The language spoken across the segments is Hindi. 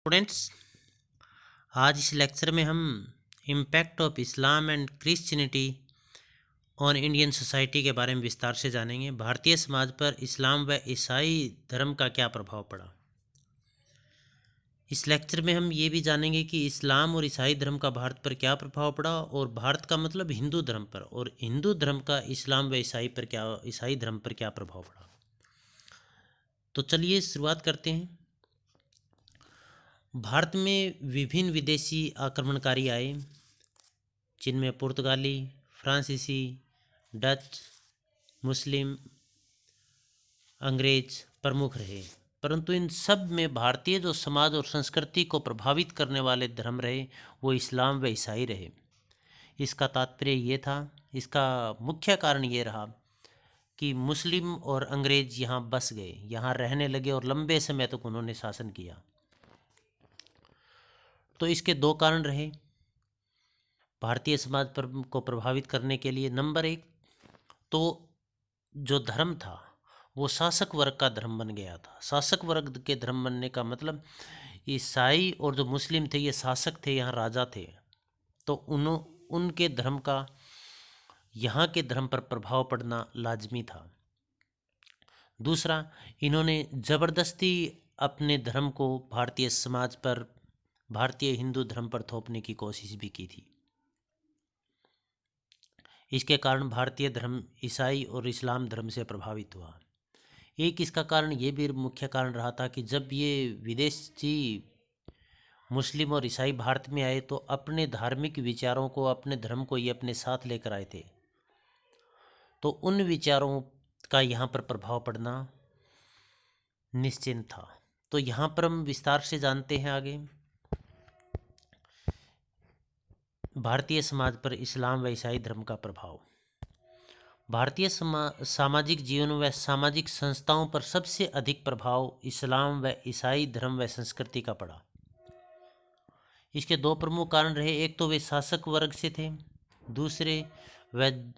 स्टूडेंट्स, आज इस लेक्चर में हम impact of Islam and Christianity on Indian society के बारे में विस्तार से जानेंगे। भारतीय समाज पर इस्लाम व ईसाई धर्म का क्या प्रभाव पड़ा। इस लेक्चर में हम ये भी जानेंगे कि इस्लाम और ईसाई धर्म का भारत पर क्या प्रभाव पड़ा, और भारत का मतलब हिंदू धर्म पर, और हिंदू धर्म का इस्लाम व ईसाई धर्म पर क्या प्रभाव पड़ा। तो चलिए शुरुआत करते हैं। भारत में विभिन्न विदेशी आक्रमणकारी आए, जिनमें पुर्तगाली, फ्रांसीसी, डच, मुस्लिम, अंग्रेज प्रमुख रहे। परंतु इन सब में भारतीय जो समाज और संस्कृति को प्रभावित करने वाले धर्म रहे वो इस्लाम व ईसाई रहे। इसका तात्पर्य ये था, इसका मुख्य कारण ये रहा कि मुस्लिम और अंग्रेज यहाँ बस गए, यहाँ रहने लगे और लंबे समय तक उन्होंने शासन किया। तो इसके दो कारण रहे भारतीय समाज पर को प्रभावित करने के लिए। नंबर एक, तो जो धर्म था वो शासक वर्ग का धर्म बन गया था। शासक वर्ग के धर्म बनने का मतलब ईसाई और जो मुस्लिम थे ये शासक थे, यहाँ राजा थे, तो उनके धर्म का यहाँ के धर्म पर प्रभाव पड़ना लाजमी था। दूसरा, इन्होंने ज़बरदस्ती अपने धर्म को भारतीय समाज पर, भारतीय हिंदू धर्म पर थोपने की कोशिश भी की थी। इसके कारण भारतीय धर्म ईसाई और इस्लाम धर्म से प्रभावित हुआ। एक इसका कारण ये भी मुख्य कारण रहा था कि जब ये विदेशी मुस्लिम और ईसाई भारत में आए तो अपने धार्मिक विचारों को, अपने धर्म को ये अपने साथ लेकर आए थे, तो उन विचारों का यहाँ पर प्रभाव पड़ना निश्चित था। तो यहाँ पर हम विस्तार से जानते हैं आगे भारतीय समाज पर इस्लाम व ईसाई धर्म का प्रभाव। भारतीय सामाजिक जीवन व सामाजिक संस्थाओं पर सबसे अधिक प्रभाव इस्लाम व ईसाई धर्म व संस्कृति का पड़ा। इसके दो प्रमुख कारण रहे। एक तो वे शासक वर्ग से थे, दूसरे वे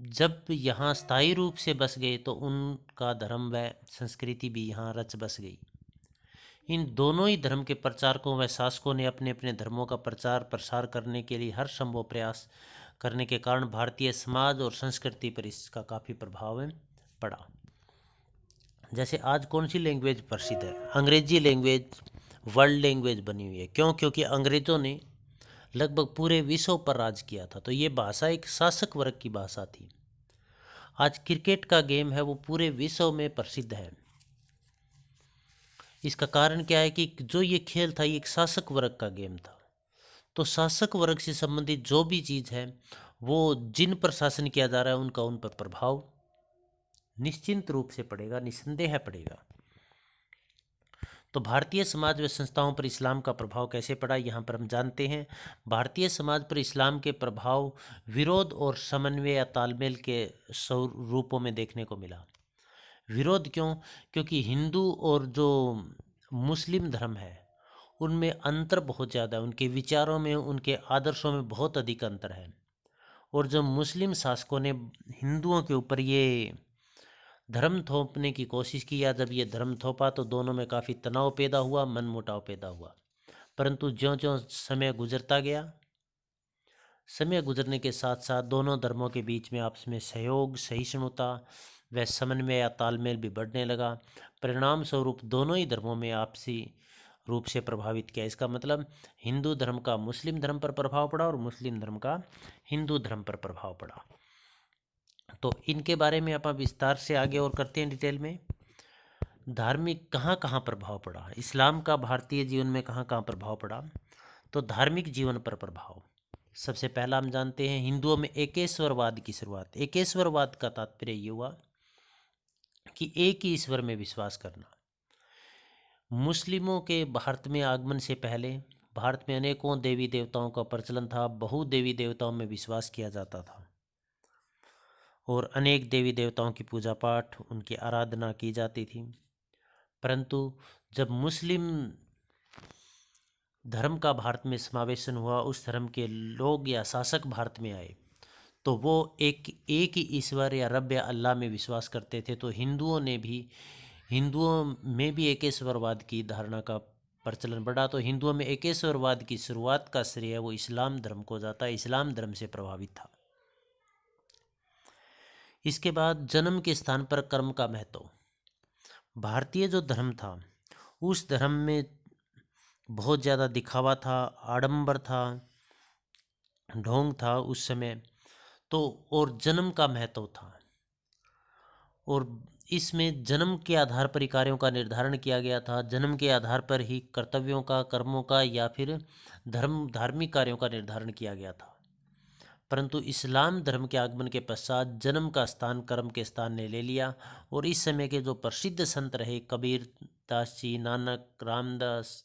जब यहाँ स्थायी रूप से बस गए तो उनका धर्म व संस्कृति भी यहाँ रच बस गई। इन दोनों ही धर्म के प्रचारकों व शासकों ने अपने अपने धर्मों का प्रचार प्रसार करने के लिए हर संभव प्रयास करने के कारण भारतीय समाज और संस्कृति पर इसका काफ़ी प्रभाव पड़ा। जैसे आज कौन सी लैंग्वेज प्रसिद्ध है? अंग्रेजी लैंग्वेज वर्ल्ड लैंग्वेज बनी हुई है। क्यों? क्योंकि अंग्रेज़ों ने लगभग पूरे विश्व पर राज किया था, तो ये भाषा एक शासक वर्ग की भाषा थी। आज क्रिकेट का गेम है वो पूरे विश्व में प्रसिद्ध है। इसका कारण क्या है कि जो ये खेल था ये एक शासक वर्ग का गेम था। तो शासक वर्ग से संबंधित जो भी चीज़ है वो जिन पर शासन किया जा रहा है उनका उन पर प्रभाव निश्चित रूप से पड़ेगा, निस्संदेह पड़ेगा। तो भारतीय समाज व संस्थाओं पर इस्लाम का प्रभाव कैसे पड़ा, यहाँ पर हम जानते हैं। भारतीय समाज पर इस्लाम के प्रभाव विरोध और समन्वय या तालमेल के रूपों में देखने को मिला। विरोध क्यों? क्योंकि हिंदू और जो मुस्लिम धर्म है उनमें अंतर बहुत ज़्यादा है, उनके विचारों में, उनके आदर्शों में बहुत अधिक अंतर है। और जब मुस्लिम शासकों ने हिंदुओं के ऊपर ये धर्म थोपने की कोशिश की, या जब ये धर्म थोपा तो दोनों में काफ़ी तनाव पैदा हुआ, मनमुटाव पैदा हुआ। परंतु ज्यों-ज्यों समय गुजरता गया, समय गुजरने के साथ साथ दोनों धर्मों के बीच में आपस में सहयोग, सहिष्णुता व समन्वय या तालमेल भी बढ़ने लगा। परिणाम स्वरूप दोनों ही धर्मों में आपसी रूप से प्रभावित किया। इसका मतलब हिंदू धर्म का मुस्लिम धर्म पर प्रभाव पड़ा और मुस्लिम धर्म का हिंदू धर्म पर प्रभाव पड़ा। तो इनके बारे में आप विस्तार से आगे और करते हैं डिटेल में। धार्मिक कहाँ कहाँ प्रभाव पड़ा, इस्लाम का भारतीय जीवन में कहाँ कहाँ प्रभाव पड़ा। तो धार्मिक जीवन पर प्रभाव सबसे पहला हम जानते हैं, हिंदुओं में एकेश्वरवाद की शुरुआत। एकेश्वरवाद का तात्पर्य ये हुआ कि एक ही ईश्वर में विश्वास करना। मुस्लिमों के भारत में आगमन से पहले भारत में अनेकों देवी देवताओं का प्रचलन था, बहु देवी देवताओं में विश्वास किया जाता था और अनेक देवी देवताओं की पूजा पाठ, उनकी आराधना की जाती थी। परंतु जब मुस्लिम धर्म का भारत में समावेशन हुआ, उस धर्म के लोग या शासक भारत में आए, तो वो एक ही ईश्वर या रब या अल्लाह में विश्वास करते थे। तो हिंदुओं में भी एकेश्वरवाद की धारणा का प्रचलन बढ़ा। तो हिंदुओं में एकेश्वरवाद की शुरुआत का श्रेय वो इस्लाम धर्म को जाता है, इस्लाम धर्म से प्रभावित था। इसके बाद जन्म के स्थान पर कर्म का महत्व। भारतीय जो धर्म था उस धर्म में बहुत ज़्यादा दिखावा था, आडंबर था, ढोंग था उस समय तो, और जन्म का महत्व था। और इसमें जन्म के आधार पर ही कार्यों का निर्धारण किया गया था, जन्म के आधार पर ही कर्तव्यों का, कर्मों का या फिर धार्मिक कार्यों का निर्धारण किया गया था। परंतु इस्लाम धर्म के आगमन के पश्चात जन्म का स्थान कर्म के स्थान ने ले लिया। और इस समय के जो प्रसिद्ध संत रहे, कबीर दास जी, नानक, रामदास,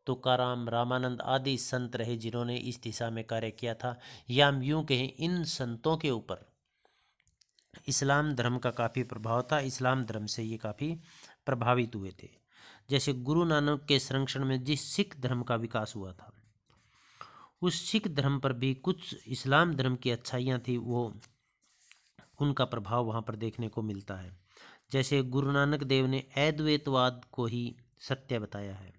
तुकाराम, रामानंद आदि संत रहे जिन्होंने इस दिशा में कार्य किया था, या हम यूँ कहें इन संतों के ऊपर इस्लाम धर्म का काफ़ी प्रभाव था। इस्लाम धर्म से ये काफ़ी प्रभावित हुए थे। जैसे गुरु नानक के संरक्षण में जिस सिख धर्म का विकास हुआ था, उस सिख धर्म पर भी कुछ इस्लाम धर्म की अच्छाइयाँ थी, वो उनका प्रभाव वहाँ पर देखने को मिलता है। जैसे गुरु नानक देव ने अद्वैतवाद को ही सत्य बताया है,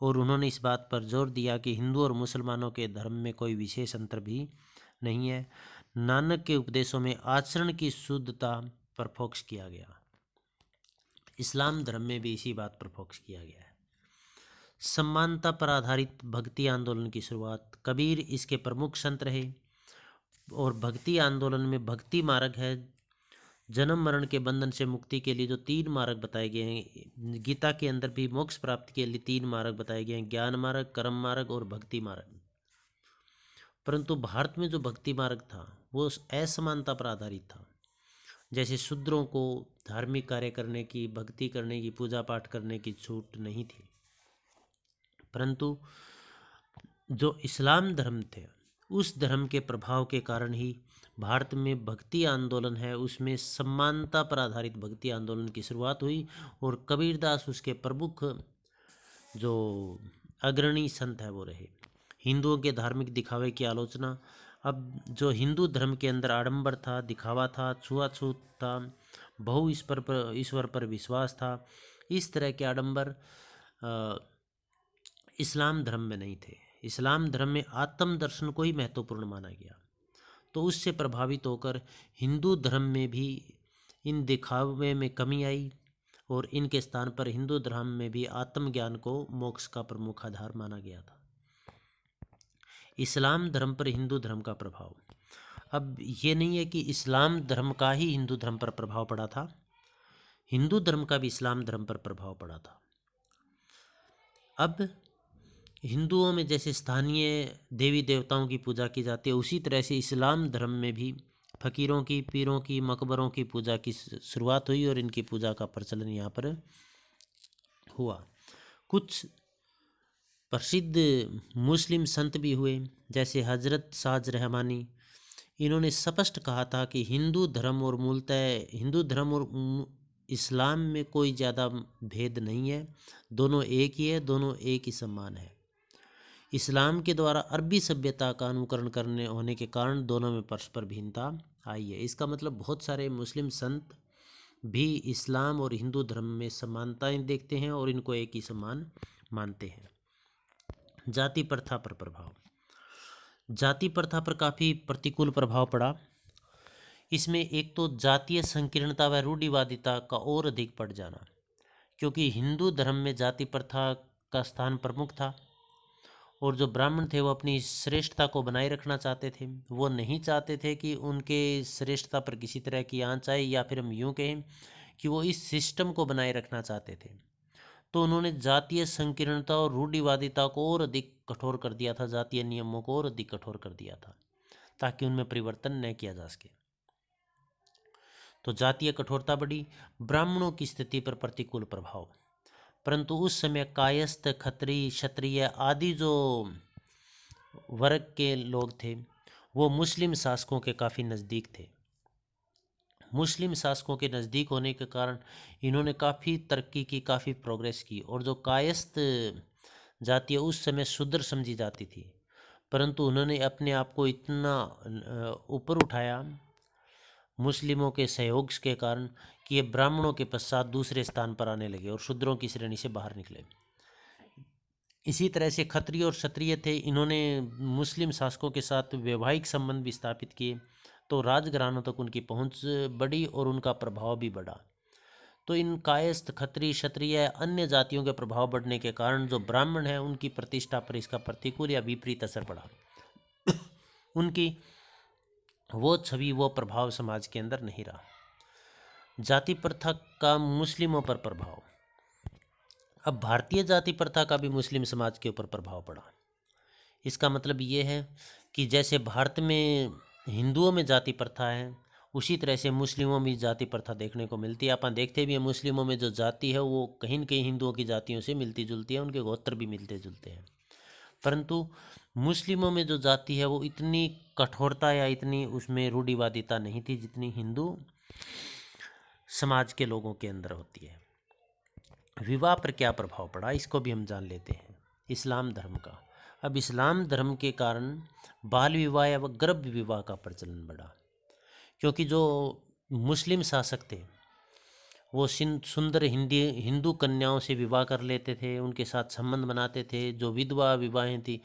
और उन्होंने इस बात पर जोर दिया कि हिंदू और मुसलमानों के धर्म में कोई विशेष अंतर भी नहीं है। नानक के उपदेशों में आचरण की शुद्धता पर फोकस किया गया। इस्लाम धर्म में भी इसी बात पर फोकस किया गया है। समानता पर आधारित भक्ति आंदोलन की शुरुआत, कबीर इसके प्रमुख संत रहे। और भक्ति आंदोलन में भक्ति मार्ग है, जन्म मरण के बंधन से मुक्ति के लिए जो 3 मार्ग बताए गए हैं, गीता के अंदर भी मोक्ष प्राप्ति के लिए 3 मार्ग बताए गए हैं, ज्ञान मार्ग, कर्म मार्ग और भक्ति मार्ग। परंतु भारत में जो भक्ति मार्ग था वो असमानता पर आधारित था। जैसे शूद्रों को धार्मिक कार्य करने की, भक्ति करने की, पूजा पाठ करने की छूट नहीं थी। परंतु जो इस्लाम धर्म थे उस धर्म के प्रभाव के कारण ही भारत में भक्ति आंदोलन है, उसमें समानता पर आधारित भक्ति आंदोलन की शुरुआत हुई। और कबीरदास उसके प्रमुख जो अग्रणी संत है वो रहे। हिंदुओं के धार्मिक दिखावे की आलोचना। अब जो हिंदू धर्म के अंदर आडंबर था, दिखावा था, छुआछूत था, ईश्वर पर विश्वास था, इस तरह के आडंबर इस्लाम धर्म में नहीं थे। इस्लाम धर्म में आत्म दर्शन को ही महत्वपूर्ण माना गया। तो उससे प्रभावित होकर हिंदू धर्म में भी इन दिखावे में कमी आई, और इनके स्थान पर हिंदू धर्म में भी आत्मज्ञान को मोक्ष का प्रमुख आधार माना गया था। इस्लाम धर्म पर हिंदू धर्म का प्रभाव। अब ये नहीं है कि इस्लाम धर्म का ही हिंदू धर्म पर प्रभाव पड़ा था, हिंदू धर्म का भी इस्लाम धर्म पर प्रभाव पड़ा था। अब हिंदुओं में जैसे स्थानीय देवी देवताओं की पूजा की जाती है, उसी तरह से इस्लाम धर्म में भी फकीरों की, पीरों की, मकबरों की पूजा की शुरुआत हुई और इनकी पूजा का प्रचलन यहाँ पर हुआ। कुछ प्रसिद्ध मुस्लिम संत भी हुए, जैसे हजरत साज रहमानी। इन्होंने स्पष्ट कहा था कि हिंदू धर्म और इस्लाम में कोई ज़्यादा भेद नहीं है, दोनों एक ही है, दोनों एक ही समान है। इस्लाम के द्वारा अरबी सभ्यता का अनुकरण करने होने के कारण दोनों में परस्पर भिन्नता आई है। इसका मतलब बहुत सारे मुस्लिम संत भी इस्लाम और हिंदू धर्म में समानताएं देखते हैं और इनको एक ही समान मानते हैं। जाति प्रथा पर प्रभाव। जाति प्रथा पर काफ़ी प्रतिकूल प्रभाव पड़ा। इसमें एक तो जातीय संकीर्णता व रूढ़िवादिता का और अधिक बढ़ जाना, क्योंकि हिंदू धर्म में जाति प्रथा का स्थान प्रमुख था, और जो ब्राह्मण थे वो अपनी श्रेष्ठता को बनाए रखना चाहते थे। वो नहीं चाहते थे कि उनके श्रेष्ठता पर किसी तरह की आंच आए, या फिर हम यूँ कहें कि वो इस सिस्टम को बनाए रखना चाहते थे। तो उन्होंने जातीय संकीर्णता और रूढ़िवादिता को और अधिक कठोर कर दिया था, जातीय नियमों को और अधिक कठोर कर दिया था, ताकि उनमें परिवर्तन न किया जा सके। तो जातीय कठोरता बढ़ी। ब्राह्मणों की स्थिति पर प्रतिकूल प्रभाव। परंतु उस समय कायस्थ, खत्री, क्षत्रिय आदि जो वर्ग के लोग थे वो मुस्लिम शासकों के काफ़ी नज़दीक थे। मुस्लिम शासकों के नज़दीक होने के कारण इन्होंने काफ़ी तरक्की की, काफ़ी प्रोग्रेस की। और जो कायस्थ जाति उस समय शूद्र समझी जाती थी, परंतु उन्होंने अपने आप को इतना ऊपर उठाया मुस्लिमों के सहयोग के कारण कि ये ब्राह्मणों के पश्चात दूसरे स्थान पर आने लगे और शूद्रों की श्रेणी से बाहर निकले। इसी तरह से क्षत्रिय और क्षत्रिय थे, इन्होंने मुस्लिम शासकों के साथ वैवाहिक संबंध भी स्थापित किए, तो राजघरानों तक उनकी पहुंच बढ़ी और उनका प्रभाव भी बढ़ा। तो इन कायस्थ, खत्री, क्षत्रिय अन्य जातियों के प्रभाव बढ़ने के कारण जो ब्राह्मण है उनकी प्रतिष्ठा पर इसका प्रतिकूल या विपरीत असर पड़ा। उनकी वो छवि, वो प्रभाव समाज के अंदर नहीं रहा। जाति प्रथा का मुस्लिमों पर प्रभाव। अब भारतीय जाति प्रथा का भी मुस्लिम समाज के ऊपर प्रभाव पड़ा। इसका मतलब ये है कि जैसे भारत में हिंदुओं में जाति प्रथा है, उसी तरह से मुस्लिमों में जाति प्रथा देखने को मिलती है। अपन देखते भी हैं मुस्लिमों में जो जाति है वो कहीं न कहीं हिंदुओं की जातियों से मिलती जुलती है, उनके गोत्र भी मिलते जुलते हैं। परंतु मुस्लिमों में जो जाति है वो इतनी कठोरता या इतनी उसमें रूढ़िवादिता नहीं थी जितनी हिंदू समाज के लोगों के अंदर होती है। विवाह पर क्या प्रभाव पड़ा, इसको भी हम जान लेते हैं। इस्लाम धर्म का। अब इस्लाम धर्म के कारण बाल विवाह या गर्भ विवाह का प्रचलन बढ़ा, क्योंकि जो मुस्लिम शासक थे वो सुंदर हिंदू कन्याओं से विवाह कर लेते थे, उनके साथ संबंध बनाते थे। जो विधवा विवाहें थी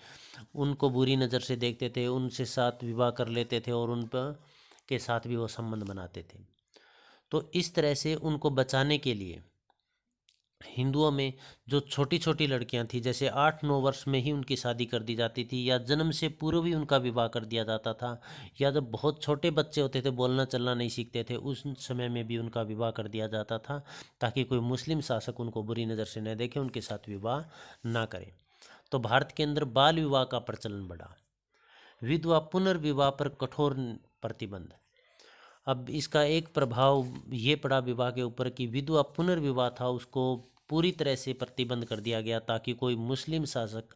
उनको बुरी नज़र से देखते थे, उनसे साथ विवाह कर लेते थे और उन पर के साथ भी वो संबंध बनाते थे। तो इस तरह से उनको बचाने के लिए हिंदुओं में जो छोटी छोटी लड़कियां थी, जैसे 8-9 वर्ष में ही उनकी शादी कर दी जाती थी, या जन्म से पूर्व ही उनका विवाह कर दिया जाता था, या जब बहुत छोटे बच्चे होते थे, बोलना चलना नहीं सीखते थे, उस समय में भी उनका विवाह कर दिया जाता था, ताकि कोई मुस्लिम शासक उनको बुरी नज़र से न देखे, उनके साथ विवाह ना करे। तो भारत के अंदर बाल विवाह का प्रचलन बढ़ा। विधवा पुनर्विवाह पर कठोर प्रतिबंध। अब इसका एक प्रभाव ये पड़ा विवाह के ऊपर कि विधवा पुनर्विवाह था उसको पूरी तरह से प्रतिबंध कर दिया गया, ताकि कोई मुस्लिम शासक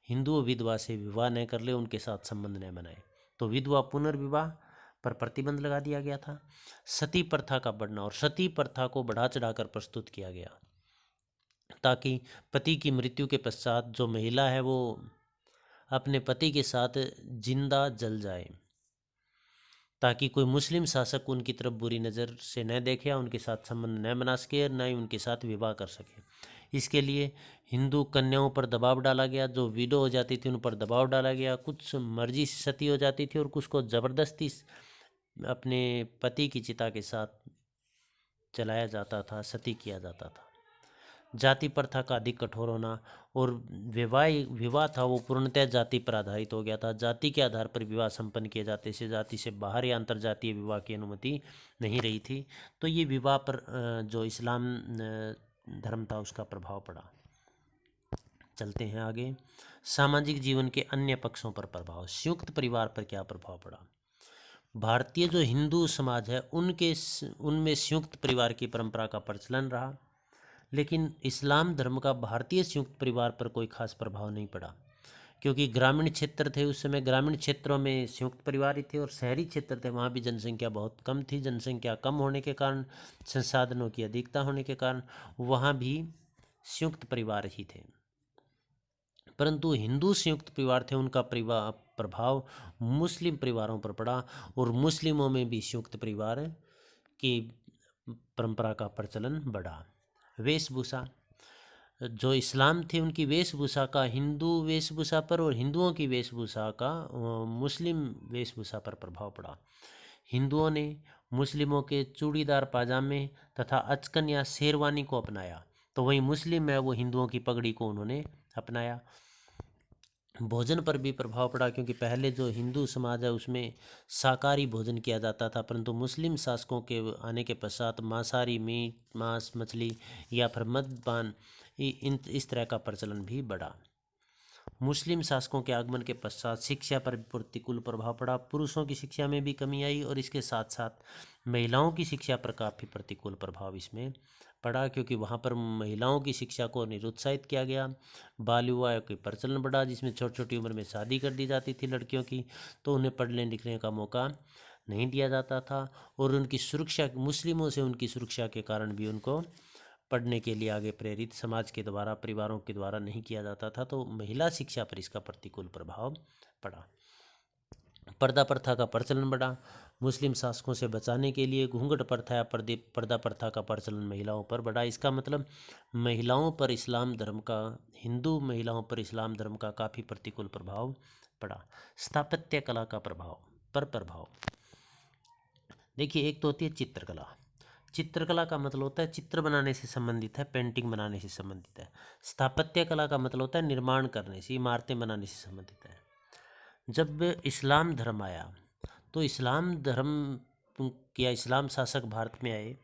हिंदू विधवा से विवाह न कर ले, उनके साथ संबंध न बनाए। तो विधवा पुनर्विवाह पर प्रतिबंध लगा दिया गया था। सती प्रथा का बढ़ना, और सती प्रथा को बढ़ा चढ़ाकर प्रस्तुत किया गया, ताकि पति की मृत्यु के पश्चात जो महिला है वो अपने पति के साथ जिंदा जल जाए, ताकि कोई मुस्लिम शासक उनकी तरफ बुरी नज़र से न देखे, उनके साथ संबंध न बना सके, न ही उनके साथ विवाह कर सके। इसके लिए हिंदू कन्याओं पर दबाव डाला गया, जो विडो हो जाती थी उन पर दबाव डाला गया। कुछ मर्जी से सती हो जाती थी और कुछ को ज़बरदस्ती अपने पति की चिता के साथ चलाया जाता था, सती किया जाता था। जाति प्रथा का अधिक कठोर होना, और विवाह था वो पूर्णतः जाति पर आधारित हो गया था। जाति के आधार पर विवाह संपन्न किए जाते से जाति से बाहर या अंतर जातीय विवाह की अनुमति नहीं रही थी। तो ये विवाह पर जो इस्लाम धर्म था उसका प्रभाव पड़ा। चलते हैं आगे। सामाजिक जीवन के अन्य पक्षों पर प्रभाव। संयुक्त परिवार पर क्या प्रभाव पड़ा। भारतीय जो हिंदू समाज है उनमें संयुक्त परिवार की परंपरा का प्रचलन रहा, लेकिन इस्लाम धर्म का भारतीय संयुक्त परिवार पर कोई खास प्रभाव नहीं पड़ा, क्योंकि ग्रामीण क्षेत्र थे उस समय, ग्रामीण क्षेत्रों में संयुक्त परिवार ही थे, और शहरी क्षेत्र थे वहाँ भी जनसंख्या बहुत कम थी। जनसंख्या कम होने के कारण, संसाधनों की अधिकता होने के कारण वहाँ भी संयुक्त परिवार ही थे। परंतु हिंदू संयुक्त परिवार थे, उनका प्रभाव मुस्लिम परिवारों पर पड़ा, और मुस्लिमों में भी संयुक्त परिवार की परंपरा का प्रचलन बढ़ा। वेशभूषा। जो इस्लाम थे उनकी वेशभूषा का हिंदू वेशभूषा पर, और हिंदुओं की वेशभूषा का मुस्लिम वेशभूषा पर प्रभाव पड़ा। हिंदुओं ने मुस्लिमों के चूड़ीदार पाजामे तथा अचकन या शेरवानी को अपनाया, तो वहीं मुस्लिम है वो हिंदुओं की पगड़ी को उन्होंने अपनाया। भोजन पर भी प्रभाव पड़ा, क्योंकि पहले जो हिंदू समाज है उसमें शाकाहारी भोजन किया जाता था, परंतु मुस्लिम शासकों के आने के पश्चात मांसाहारी, मीट, मांस, मछली या फिर मद्यपान इस तरह का प्रचलन भी बढ़ा। मुस्लिम शासकों के आगमन के पश्चात शिक्षा पर प्रतिकूल प्रभाव पड़ा। पुरुषों की शिक्षा में भी कमी आई, और इसके साथ साथ महिलाओं की शिक्षा पर काफ़ी प्रतिकूल प्रभाव इसमें पड़ा, क्योंकि वहाँ पर महिलाओं की शिक्षा को निरुत्साहित किया गया। बाल विवाह के प्रचलन बढ़ा, जिसमें छोटी छोटी उम्र में शादी कर दी जाती थी लड़कियों की, तो उन्हें पढ़ने लिखने का मौका नहीं दिया जाता था, और उनकी सुरक्षा, मुस्लिमों से उनकी सुरक्षा के कारण भी उनको पढ़ने के लिए आगे प्रेरित समाज के द्वारा, परिवारों के द्वारा नहीं किया जाता था। तो महिला शिक्षा पर इसका प्रतिकूल प्रभाव पड़ा। पर्दा प्रथा का प्रचलन बढ़ा। मुस्लिम शासकों से बचाने के लिए घूंघट प्रथा या पर्दा प्रथा का प्रचलन महिलाओं पर बढ़ा। इसका मतलब महिलाओं पर इस्लाम धर्म का, हिंदू महिलाओं पर इस्लाम धर्म का काफ़ी प्रतिकूल प्रभाव पड़ा। स्थापत्य कला का प्रभाव देखिए, एक तो होती है चित्रकला। चित्रकला का मतलब होता है चित्र बनाने से संबंधित है, पेंटिंग बनाने से संबंधित है। स्थापत्य कला का मतलब होता है निर्माण करने से, इमारतें बनाने से संबंधित है। जब इस्लाम धर्म आया तो इस्लाम धर्म या इस्लाम शासक भारत में आए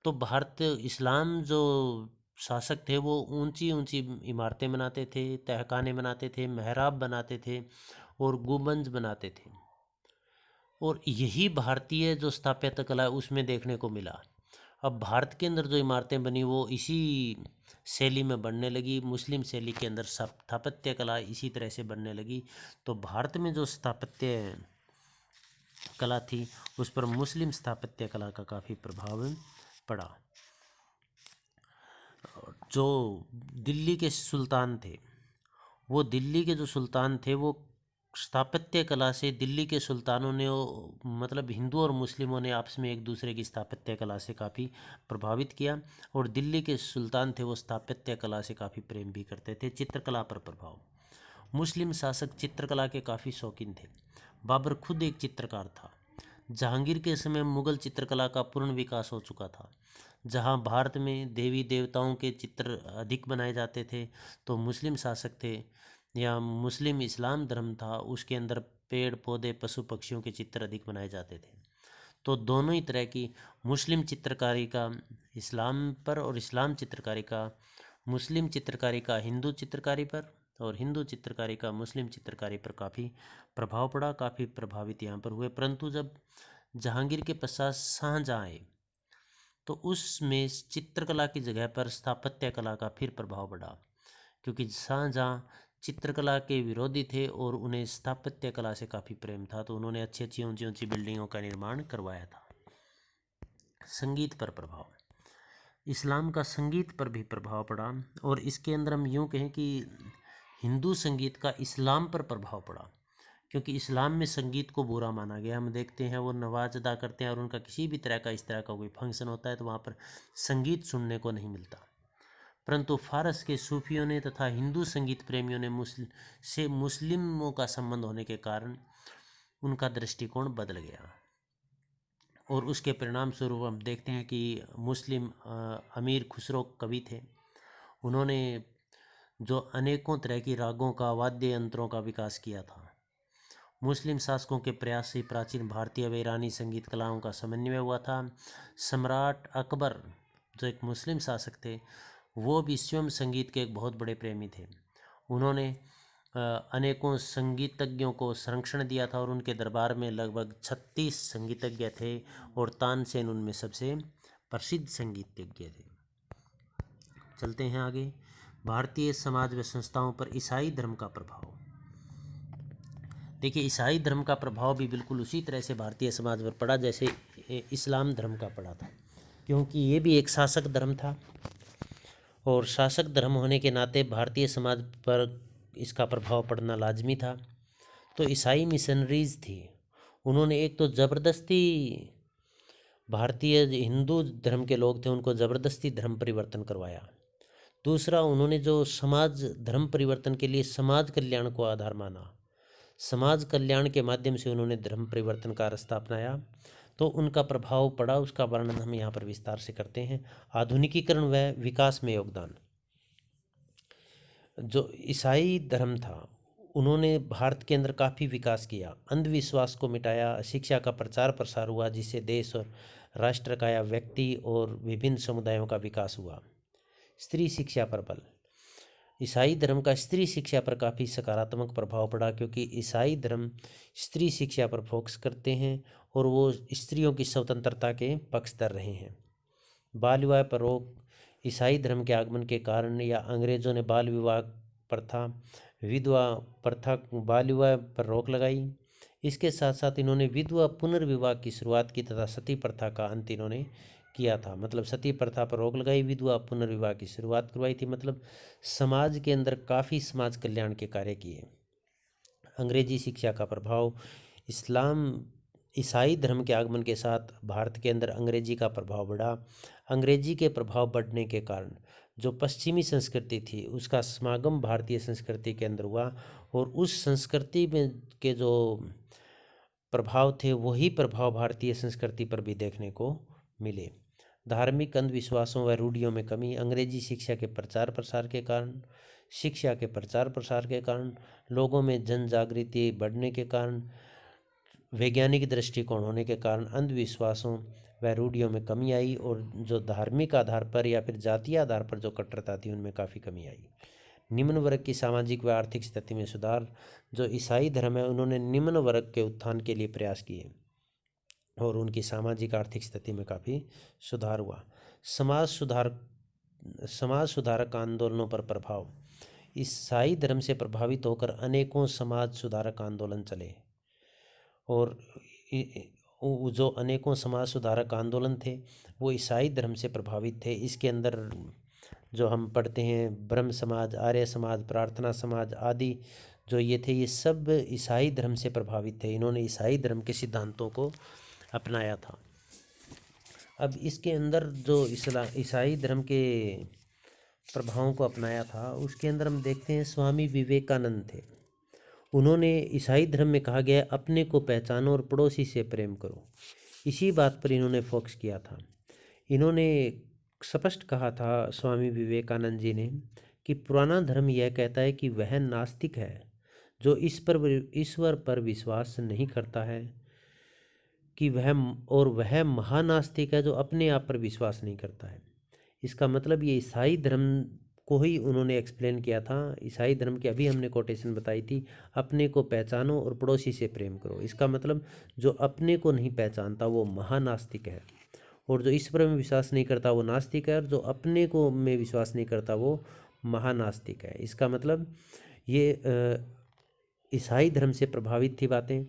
तो भारत इस्लाम जो शासक थे वो ऊंची ऊंची इमारतें बनाते थे, तहखाने बनाते थे, मेहराब बनाते थे और गुंबज बनाते थे। और यही भारतीय जो स्थापत्य कला है उसमें देखने को मिला। अब भारत के अंदर जो इमारतें बनी वो इसी शैली में बनने लगी, मुस्लिम शैली के अंदर स्थापत्य कला इसी तरह से बनने लगी। तो भारत में जो स्थापत्य कला थी उस पर मुस्लिम स्थापत्य कला का काफ़ी प्रभाव पड़ा। जो दिल्ली के सुल्तान थे, वो दिल्ली के जो सुल्तान थे वो स्थापत्य कला से, दिल्ली के सुल्तानों ने मतलब हिंदू और मुस्लिमों ने आपस में एक दूसरे की स्थापत्य कला से काफ़ी प्रभावित किया। और दिल्ली के सुल्तान थे वो स्थापत्य कला से काफ़ी प्रेम भी करते थे। चित्रकला पर प्रभाव, मुस्लिम शासक चित्रकला के काफ़ी शौकीन थे। बाबर खुद एक चित्रकार था। जहांगीर के समय मुगल चित्रकला का पूर्ण विकास हो चुका था। जहां भारत में देवी देवताओं के चित्र अधिक बनाए जाते थे तो मुस्लिम शासक थे या मुस्लिम इस्लाम धर्म था, उसके अंदर पेड़ पौधे पशु पक्षियों के चित्र अधिक बनाए जाते थे। तो दोनों ही तरह की मुस्लिम चित्रकारी का इस्लाम पर और इस्लाम चित्रकारी का, मुस्लिम चित्रकारी का हिंदू चित्रकारी पर और हिंदू चित्रकारी का मुस्लिम चित्रकारी पर काफ़ी प्रभाव पड़ा, काफ़ी प्रभावित यहाँ पर हुए। परंतु जब जहांगीर के पश्चात शाहजहाँ आए तो उसमें चित्रकला की जगह पर स्थापत्य कला का फिर प्रभाव बढ़ा, क्योंकि शाहजहाँ चित्रकला के विरोधी थे और उन्हें स्थापत्य कला से काफ़ी प्रेम था, तो उन्होंने अच्छी अच्छी ऊंची ऊंची बिल्डिंगों का निर्माण करवाया था। संगीत पर प्रभाव, इस्लाम का संगीत पर भी प्रभाव पड़ा। और इसके अंदर हम यूँ कहें कि हिंदू संगीत का इस्लाम पर प्रभाव पड़ा, क्योंकि इस्लाम में संगीत को बुरा माना गया। हम देखते हैं वो नमाज अदा करते हैं और उनका किसी भी तरह का इस तरह का कोई फंक्शन होता है तो वहाँ पर संगीत सुनने को नहीं मिलता। परंतु फारस के सूफियों ने तथा हिंदू संगीत प्रेमियों ने मुस्लिमों का संबंध होने के कारण उनका दृष्टिकोण बदल गया। और उसके परिणाम स्वरूप हम देखते हैं कि मुस्लिम अमीर खुसरो कवि थे, उन्होंने जो अनेकों तरह की रागों का, वाद्य यंत्रों का विकास किया था। मुस्लिम शासकों के प्रयास से प्राचीन भारतीय व ईरानी संगीत कलाओं का समन्वय हुआ था। सम्राट अकबर जो एक मुस्लिम शासक थे वो भी स्वयं संगीत के एक बहुत बड़े प्रेमी थे। उन्होंने अनेकों संगीतज्ञों को संरक्षण दिया था और उनके दरबार में लगभग 36 संगीतज्ञ थे और तानसेन उनमें सबसे प्रसिद्ध संगीतज्ञ थे। चलते हैं आगे। भारतीय समाज व संस्थाओं पर ईसाई धर्म का प्रभाव। देखिए, ईसाई धर्म का प्रभाव भी बिल्कुल उसी तरह से भारतीय समाज पर पड़ा जैसे इस्लाम धर्म का पड़ा था, क्योंकि ये भी एक शासक धर्म था और शासक धर्म होने के नाते भारतीय समाज पर इसका प्रभाव पड़ना लाजमी था। तो ईसाई मिशनरीज थी, उन्होंने एक तो ज़बरदस्ती भारतीय हिंदू धर्म के लोग थे उनको ज़बरदस्ती धर्म परिवर्तन करवाया। दूसरा, उन्होंने जो समाज धर्म परिवर्तन के लिए समाज कल्याण को आधार माना, समाज कल्याण के माध्यम से उन्होंने धर्म परिवर्तन का रास्ता अपनाया, तो उनका प्रभाव पड़ा। उसका वर्णन हम यहाँ पर विस्तार से करते हैं। आधुनिकीकरण व विकास में योगदान। जो ईसाई धर्म था उन्होंने भारत के अंदर काफ़ी विकास किया, अंधविश्वास को मिटाया, शिक्षा का प्रचार प्रसार हुआ जिससे देश और राष्ट्र का या व्यक्ति और विभिन्न समुदायों का विकास हुआ। स्त्री शिक्षा पर बल, ईसाई धर्म का स्त्री शिक्षा पर काफ़ी सकारात्मक प्रभाव पड़ा, क्योंकि ईसाई धर्म स्त्री शिक्षा पर फोकस करते हैं और वो स्त्रियों की स्वतंत्रता के पक्षधर रहे हैं। बाल विवाह पर रोक, ईसाई धर्म के आगमन के कारण या अंग्रेज़ों ने बाल विवाह प्रथा, विधवा प्रथा, बाल विवाह पर रोक लगाई। इसके साथ साथ इन्होंने विधवा पुनर्विवाह की शुरुआत की तथा सती प्रथा का अंत इन्होंने किया था। मतलब सती प्रथा पर रोक लगाई, विधवा पुनर्विवाह की शुरुआत करवाई थी। मतलब समाज के अंदर काफ़ी समाज कल्याण के कार्य किए। अंग्रेजी शिक्षा का प्रभाव, इस्लाम ईसाई धर्म के आगमन के साथ भारत के अंदर अंग्रेजी का प्रभाव बढ़ा। अंग्रेजी के प्रभाव बढ़ने के कारण जो पश्चिमी संस्कृति थी उसका समागम भारतीय संस्कृति के अंदर हुआ, और उस संस्कृति में के जो प्रभाव थे वही प्रभाव भारतीय संस्कृति पर भी देखने को मिले। धार्मिक अंधविश्वासों व रूढ़ियों में कमी, अंग्रेजी शिक्षा के प्रचार प्रसार के कारण लोगों में जन जागृति बढ़ने के कारण, वैज्ञानिक दृष्टिकोण होने के कारण अंधविश्वासों व रूढ़ियों में कमी आई, और जो धार्मिक आधार पर या फिर जातीय आधार पर जो कट्टरता थी उनमें काफ़ी कमी आई। निम्न वर्ग की सामाजिक व आर्थिक स्थिति में सुधार, जो ईसाई धर्म है उन्होंने निम्न वर्ग के उत्थान के लिए प्रयास किए और उनकी सामाजिक आर्थिक स्थिति में काफ़ी सुधार हुआ। समाज सुधारक आंदोलनों पर प्रभाव, ईसाई धर्म से प्रभावित होकर अनेकों समाज सुधारक आंदोलन चले, और जो अनेकों समाज सुधारक आंदोलन थे वो ईसाई धर्म से प्रभावित थे। इसके अंदर जो हम पढ़ते हैं ब्रह्म समाज, आर्य समाज, प्रार्थना समाज आदि जो ये थे, ये सब ईसाई धर्म से प्रभावित थे। इन्होंने ईसाई धर्म के सिद्धांतों को अपनाया था। अब इसके अंदर जो ईसाई धर्म के प्रभावों को अपनाया था उसके अंदर हम देखते हैं स्वामी विवेकानंद थे। उन्होंने ईसाई धर्म में कहा गया अपने को पहचानो और पड़ोसी से प्रेम करो, इसी बात पर इन्होंने फोकस किया था। इन्होंने स्पष्ट कहा था स्वामी विवेकानंद जी ने कि पुराना धर्म यह कहता है कि वह नास्तिक है जो ईश्वर पर विश्वास नहीं करता है, कि वह महानास्तिक है जो अपने आप पर विश्वास नहीं करता है। इसका मतलब ये ईसाई धर्म को ही उन्होंने एक्सप्लेन किया था। ईसाई धर्म की अभी हमने कोटेशन बताई थी, अपने को पहचानो और पड़ोसी से प्रेम करो। इसका मतलब जो अपने को नहीं पहचानता वो महानास्तिक है, और जो ईश्वर में विश्वास नहीं करता वो नास्तिक है, और जो अपने को में विश्वास नहीं करता वो महानास्तिक है। इसका मतलब ये ईसाई धर्म से प्रभावित थी बातें।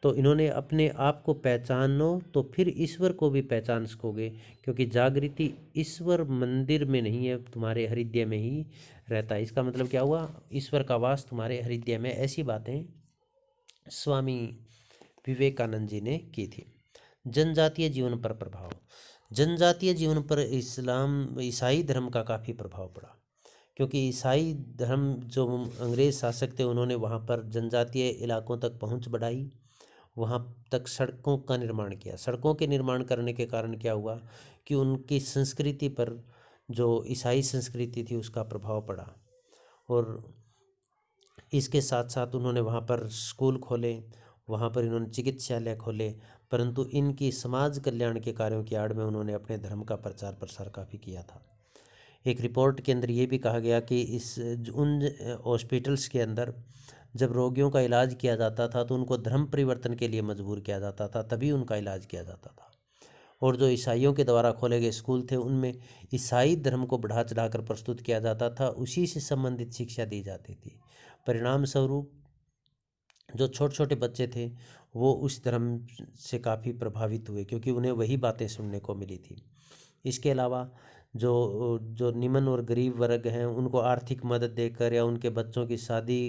तो इन्होंने अपने आप को पहचानो तो फिर ईश्वर को भी पहचान सकोगे, क्योंकि जागृति ईश्वर मंदिर में नहीं है, तुम्हारे हृदय में ही रहता है। इसका मतलब क्या हुआ, ईश्वर का वास तुम्हारे हृदय में। ऐसी बातें स्वामी विवेकानंद जी ने की थी। जनजातीय जीवन पर प्रभाव, जनजातीय जीवन पर ईसाई धर्म का काफ़ी प्रभाव पड़ा, क्योंकि ईसाई धर्म जो अंग्रेज शासक थे उन्होंने वहाँ पर जनजातीय इलाकों तक पहुँच बढ़ाई, वहाँ तक सड़कों का निर्माण किया। सड़कों के निर्माण करने के कारण क्या हुआ कि उनकी संस्कृति पर जो ईसाई संस्कृति थी उसका प्रभाव पड़ा, और इसके साथ साथ उन्होंने वहाँ पर स्कूल खोले, वहाँ पर इन्होंने चिकित्सालय खोले, परंतु इनकी समाज कल्याण के कार्यों की आड़ में उन्होंने अपने धर्म का प्रचार प्रसार काफ़ी किया था। एक रिपोर्ट के अंदर ये भी कहा गया कि उन हॉस्पिटल्स के अंदर जब रोगियों का इलाज किया जाता था तो उनको धर्म परिवर्तन के लिए मजबूर किया जाता था, तभी उनका इलाज किया जाता था। और जो ईसाइयों के द्वारा खोले गए स्कूल थे उनमें ईसाई धर्म को बढ़ा चढ़ाकर प्रस्तुत किया जाता था, उसी से संबंधित शिक्षा दी जाती थी। परिणाम स्वरूप जो छोटे छोटे बच्चे थे वो उस धर्म से काफ़ी प्रभावित हुए, क्योंकि उन्हें वही बातें सुनने को मिली थी। इसके अलावा जो जो निम्न और गरीब वर्ग हैं उनको आर्थिक मदद देकर या उनके बच्चों की शादी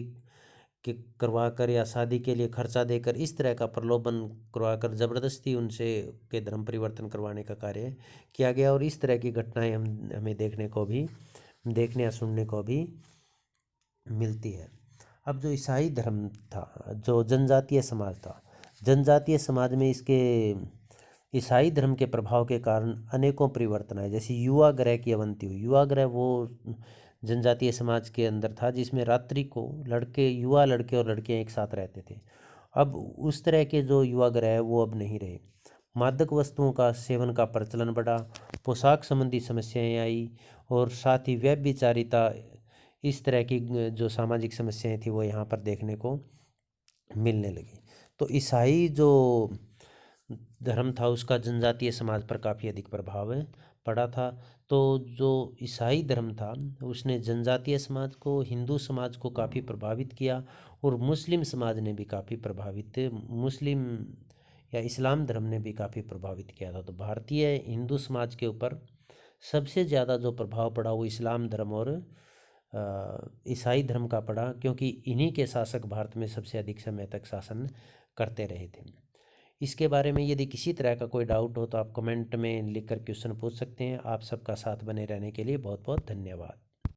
के करवा कर या शादी के लिए खर्चा देकर इस तरह का प्रलोभन करवाकर ज़बरदस्ती उनसे के धर्म परिवर्तन करवाने का कार्य किया गया, और इस तरह की घटनाएं हमें देखने या सुनने को भी मिलती है। अब जो ईसाई धर्म था, जो जनजातीय समाज था, जनजातीय समाज में इसके ईसाई धर्म के प्रभाव के कारण अनेकों परिवर्तन आए। जैसे युवा ग्रह की अवंती हुई। युवा ग्रह वो जनजातीय समाज के अंदर था जिसमें रात्रि को युवा लड़के और लड़कियां एक साथ रहते थे। अब उस तरह के जो युवा ग्रह है वो अब नहीं रहे। मादक वस्तुओं का सेवन का प्रचलन बढ़ा, पोशाक संबंधी समस्याएं आई, और साथ ही व्यभिचारिता, इस तरह की जो सामाजिक समस्याएं थी वो यहाँ पर देखने को मिलने लगी। तो ईसाई जो धर्म था उसका जनजातीय समाज पर काफ़ी अधिक प्रभाव पड़ा था। तो जो ईसाई धर्म था उसने जनजातीय समाज को, हिंदू समाज को काफ़ी प्रभावित किया, और मुस्लिम समाज ने भी काफ़ी मुस्लिम या इस्लाम धर्म ने भी काफ़ी प्रभावित किया था। तो भारतीय हिंदू समाज के ऊपर सबसे ज़्यादा जो प्रभाव पड़ा वो इस्लाम धर्म और ईसाई धर्म का पड़ा, क्योंकि इन्हीं के शासक भारत में सबसे अधिक समय तक शासन करते रहे थे। इसके बारे में यदि किसी तरह का कोई डाउट हो तो आप कमेंट में लिख कर क्वेश्चन पूछ सकते हैं। आप सबका साथ बने रहने के लिए बहुत बहुत धन्यवाद।